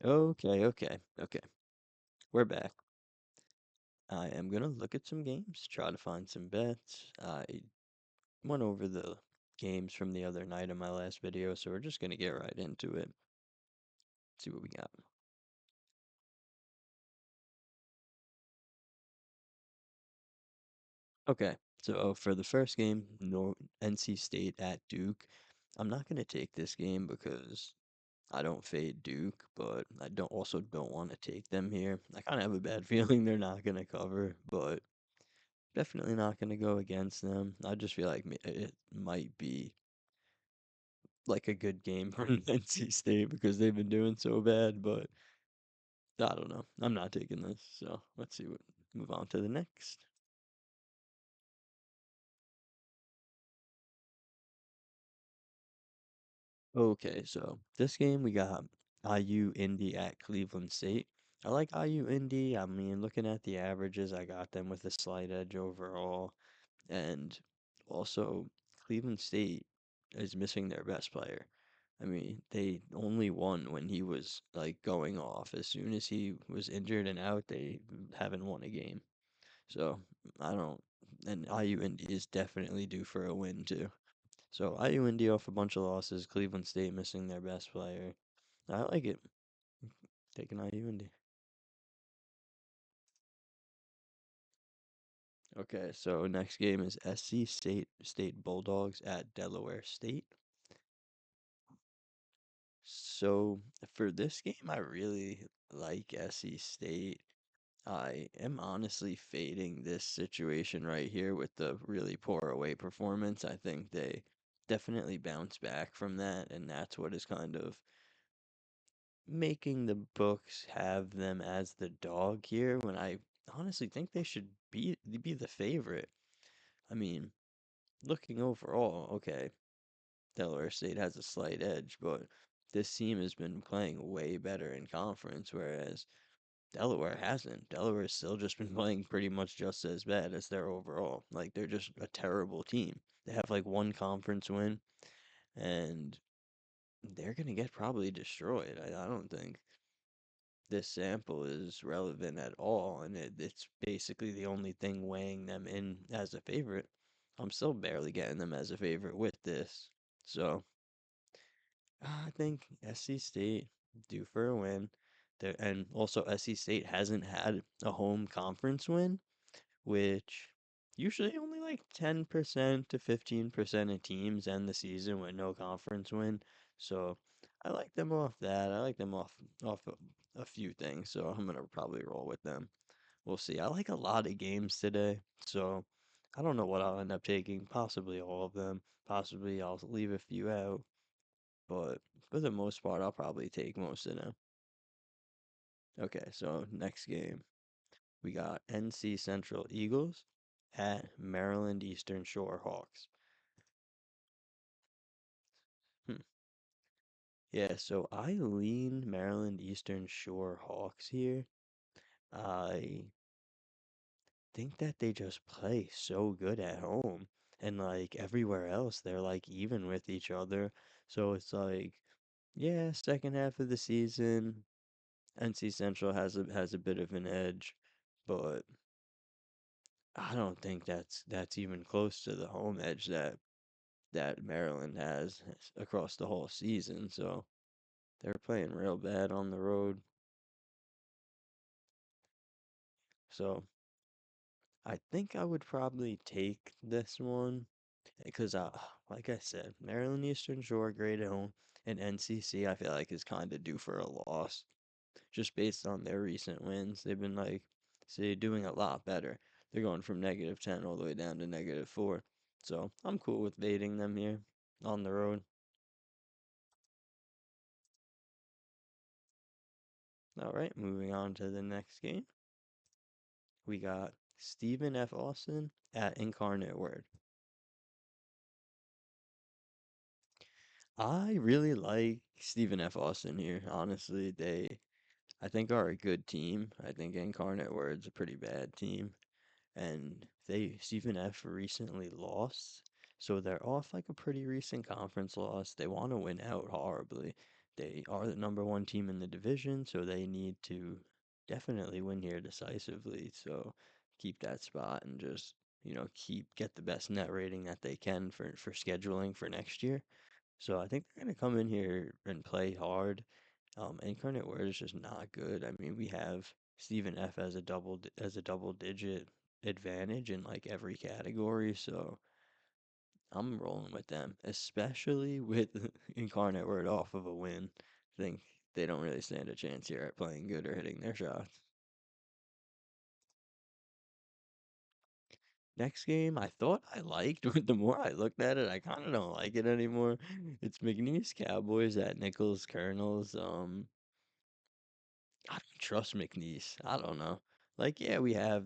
Okay. We're back. I am gonna look at some games, try to find some bets. I went over the games from the other night in my last video, so we're just gonna get right into it. See what we got. Okay, so for the first game, NC State at Duke. I'm not gonna take this game because I don't fade Duke, but I don't want to take them here. I kind of have a bad feeling they're not gonna cover, but definitely not gonna go against them. I just feel like it might be like a good game from NC State because they've been doing so bad, but I don't know. I'm not taking this. So let's see what move on to the next. Okay, so this game we got IU Indy at Cleveland State. I like IU Indy. I mean, looking at the averages, I got them with a slight edge overall. And also, Cleveland State is missing their best player. I mean, they only won when he was like going off. As soon as he was injured and out, they haven't won a game. So I don't. And IU Indy is definitely due for a win too. So IU Indy off a bunch of losses. Cleveland State missing their best player. I like it. Taking IU Indy. Okay, so next game is SC State Bulldogs at Delaware State. So for this game, I really like SC State. I am honestly fading this situation right here with the really poor away performance. I think they definitely bounce back from that, and that's what is kind of making the books have them as the dog here when I honestly think they should be the favorite. I mean, looking overall, okay, Delaware State has a slight edge, but this team has been playing way better in conference, whereas Delaware hasn't. Delaware's still just been playing pretty much just as bad as their overall. Like they're just a terrible team. They have like one conference win, and they're gonna get probably destroyed. I don't think this sample is relevant at all, and it's basically the only thing weighing them in as a favorite. I'm still barely getting them as a favorite with this. So I think SC State due for a win. There and also SC State hasn't had a home conference win, which usually only like 10% to 15% of teams end the season with no conference win. So I like them off that. I like them off a few things. So I'm gonna probably roll with them. We'll see. I like a lot of games today, so I don't know what I'll end up taking. Possibly all of them. Possibly I'll leave a few out. But for the most part, I'll probably take most of them. Okay, so next game, we got NC Central Eagles at Maryland Eastern Shore Hawks. Hmm. Yeah, so I lean Maryland Eastern Shore Hawks here. I think that they just play so good at home, and like everywhere else, they're like even with each other. So it's like, yeah, second half of the season, NC Central has a bit of an edge, but I don't think that's even close to the home edge that Maryland has across the whole season. So they're playing real bad on the road. So I think I would probably take this one because, like I said, Maryland Eastern Shore, great at home, and NCC I feel like is kind of due for a loss just based on their recent wins. They've been like, say, doing a lot better. They're going from -10 all the way down to -4. So I'm cool with baiting them here on the road. All right, moving on to the next game. We got Stephen F. Austin at Incarnate Word. I really like Stephen F. Austin here. Honestly, I think are a good team. I think Incarnate Word's a pretty bad team. And Stephen F. recently lost, so they're off like a pretty recent conference loss. They want to win out horribly. They are the number one team in the division, so they need to definitely win here decisively. So keep that spot and just, keep get the best net rating that they can for scheduling for next year. So I think they're going to come in here and play hard. Incarnate Word is just not good. I mean, we have Stephen F as as a double digit advantage in like every category, so I'm rolling with them, especially with Incarnate Word off of a win. I think they don't really stand a chance here at playing good or hitting their shots. Next game, I thought I liked, but the more I looked at it, I kind of don't like it anymore. It's McNeese Cowboys at Nicholls Colonels. I don't trust McNeese. I don't know. Like, yeah, we have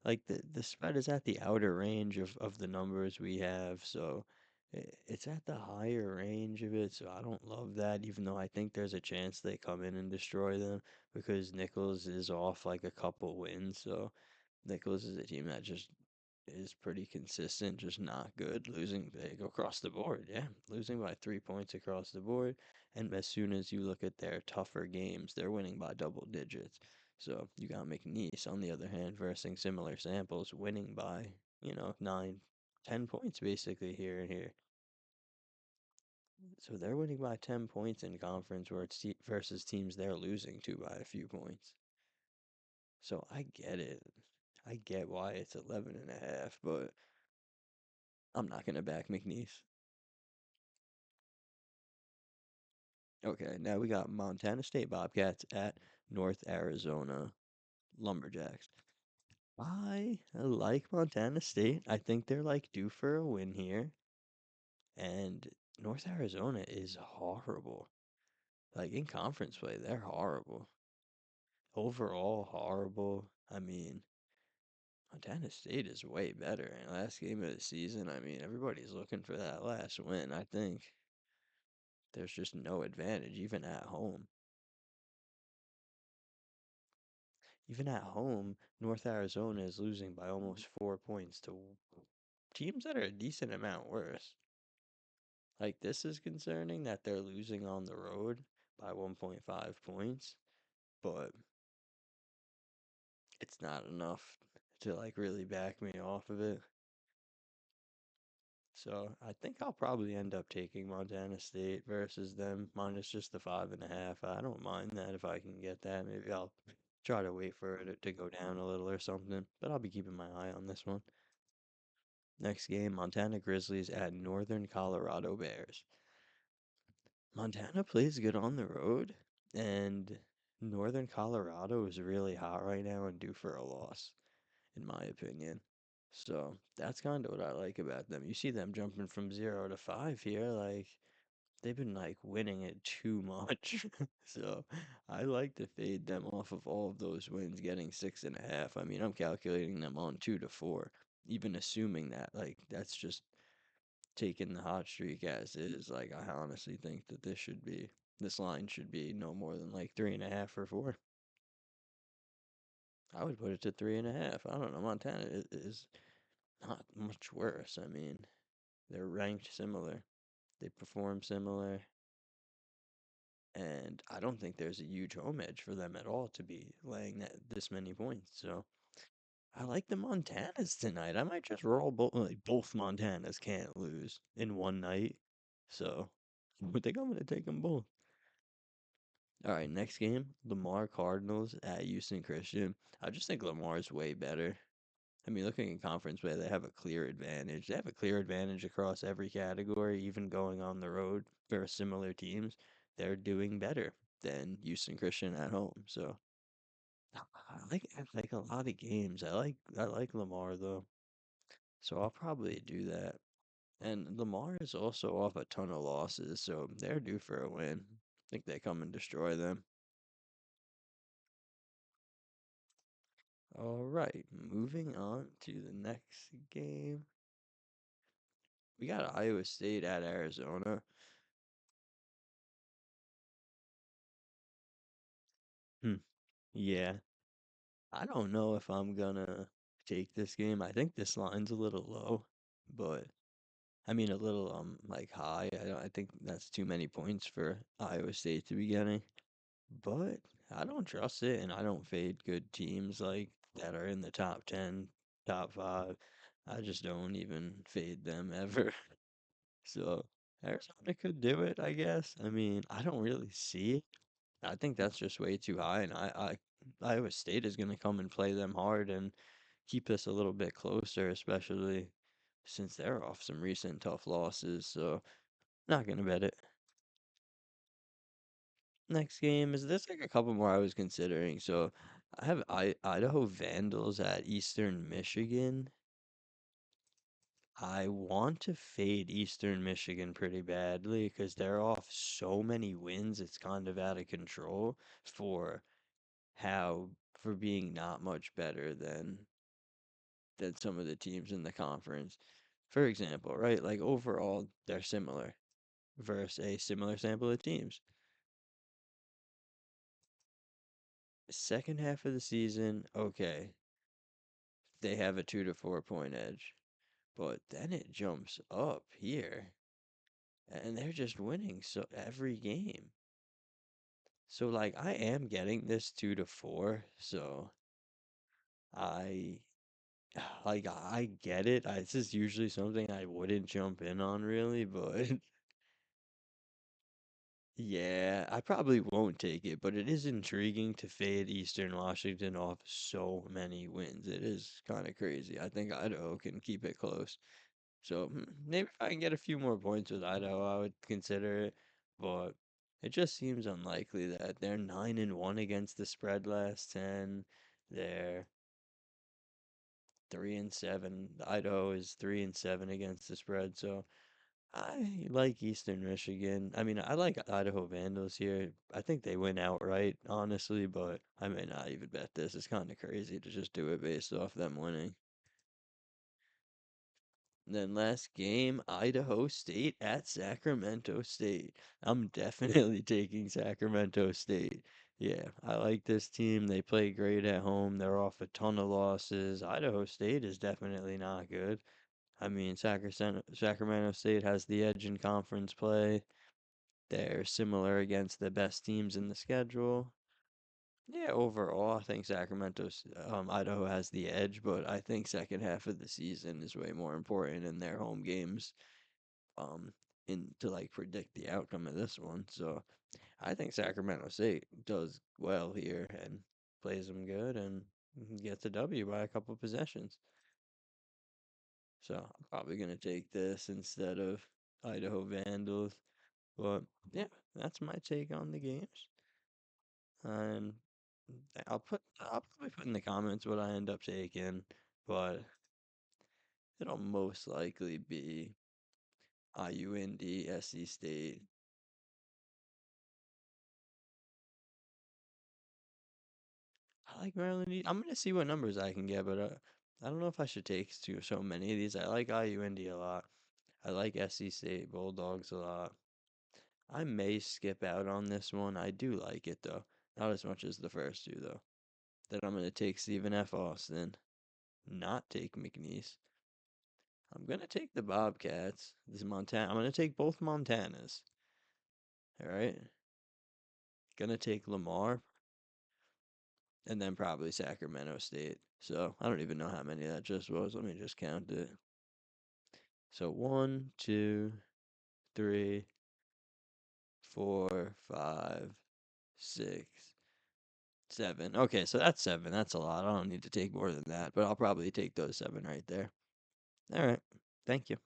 like the spread is at the outer range of the numbers we have, so it's at the higher range of it. So I don't love that, even though I think there's a chance they come in and destroy them because Nichols is off like a couple wins. So Nichols is a team that just is pretty consistent, just not good, losing big across the board. Yeah, losing by 3 points across the board. And as soon as you look at their tougher games, they're winning by double digits. So you got McNeese, on the other hand, versing similar samples, winning by, 9, 10 points basically here and here. So they're winning by 10 points in conference where it's versus teams they're losing to by a few points. So I get it. I get why it's 11 and a half, but I'm not going to back McNeese. Okay, now we got Montana State Bobcats at North Arizona Lumberjacks. I like Montana State. I think they're like due for a win here. And North Arizona is horrible. Like in conference play, they're horrible. Overall, horrible. I mean, Montana State is way better. And last game of the season, I mean, everybody's looking for that last win. I think there's just no advantage, even at home. Even at home, North Arizona is losing by almost 4 points to teams that are a decent amount worse. Like, this is concerning that they're losing on the road by 1.5 points, but it's not enough to like really back me off of it. So I think I'll probably end up taking Montana State versus them minus just the 5.5. I don't mind that if I can get that. Maybe I'll try to wait for it to go down a little or something, but I'll be keeping my eye on this one. Next game, Montana Grizzlies at Northern Colorado Bears. Montana plays good on the road, and Northern Colorado is really hot right now and due for a loss, in my opinion. So that's kind of what I like about them. You see them jumping from 0 to 5 here, like they've been like winning it too much. So I like to fade them off of all of those wins, getting 6.5. I mean, I'm calculating them on 2 to 4, even assuming that like that's just taking the hot streak as is. Like I honestly think that this line should be no more than like 3.5 or 4. I would put it to 3.5. I don't know. Montana is not much worse. I mean, they're ranked similar. They perform similar. And I don't think there's a huge home edge for them at all to be laying this many points. So I like the Montanas tonight. I might just roll both Montanas can't lose in one night. So I think I'm gonna take them both. All right, next game, Lamar Cardinals at Houston Christian. I just think Lamar's way better. I mean, looking at conference play, they have a clear advantage. They have a clear advantage across every category, even going on the road for similar teams. They're doing better than Houston Christian at home. So I like a lot of games. I like Lamar though. So I'll probably do that. And Lamar is also off a ton of losses, so they're due for a win. I think they come and destroy them. All right, moving on to the next game. We got Iowa State at Arizona. Hmm. Yeah, I don't know if I'm gonna take this game. I think this line's a little low, but I mean, a little like high. I think that's too many points for Iowa State to be getting. But I don't trust it, and I don't fade good teams like that are in the top 10, top 5. I just don't even fade them ever. So Arizona could do it, I guess. I mean, I don't really see it. I think that's just way too high, and Iowa State is going to come and play them hard and keep this a little bit closer, especially since they're off some recent tough losses. So not going to bet it. Next game is this like a couple more I was considering. So I have Idaho Vandals at Eastern Michigan. I want to fade Eastern Michigan pretty badly because they're off so many wins. It's kind of out of control for how for being not much better than some of the teams in the conference. For example, right? Like overall, they're similar versus a similar sample of teams. Second half of the season, okay, they have a 2 to 4 point edge. But then it jumps up here, and they're just winning so every game. So like I am getting this 2 to 4, so I like I get it. This is usually something I wouldn't jump in on really, but yeah, I probably won't take it. But it is intriguing to fade Eastern Washington off so many wins. It is kind of crazy. I think Idaho can keep it close. So maybe if I can get a few more points with Idaho, I would consider it. But it just seems unlikely that they're 9-1 against the spread last 10. They're 3-7. Idaho is 3-7 against the spread. So I like Eastern Michigan. I mean, I like Idaho Vandals here. I think they win outright, honestly, but I may not even bet this. It's kind of crazy to just do it based off them winning. Then last game, Idaho State at Sacramento State. I'm definitely taking Sacramento State. Yeah, I like this team. They play great at home. They're off a ton of losses. Idaho State is definitely not good. I mean, Sacramento State has the edge in conference play. They're similar against the best teams in the schedule. Yeah, overall, I think Idaho has the edge, but I think second half of the season is way more important in their home games um in to like predict the outcome of this one. So I think Sacramento State does well here and plays them good and gets a W by a couple possessions. So I'm probably gonna take this instead of Idaho Vandals. But yeah, that's my take on the games. And I'll probably put in the comments what I end up taking, but it'll most likely be IUND, SC State. I like Maryland. I'm gonna see what numbers I can get, but I don't know if I should take so many of these. I like IUND a lot. I like SC State Bulldogs a lot. I may skip out on this one. I do like it though, not as much as the first two though. Then I'm gonna take Stephen F. Austin, not take McNeese. I'm gonna take the Bobcats. This is Montana. I'm gonna take both Montanas. All right. Gonna take Lamar and then probably Sacramento State. So I don't even know how many that just was. Let me just count it. So 1, 2, 3, 4, 5, 6, 7. Okay, so that's 7. That's a lot. I don't need to take more than that, but I'll probably take those 7 right there. All right. Thank you.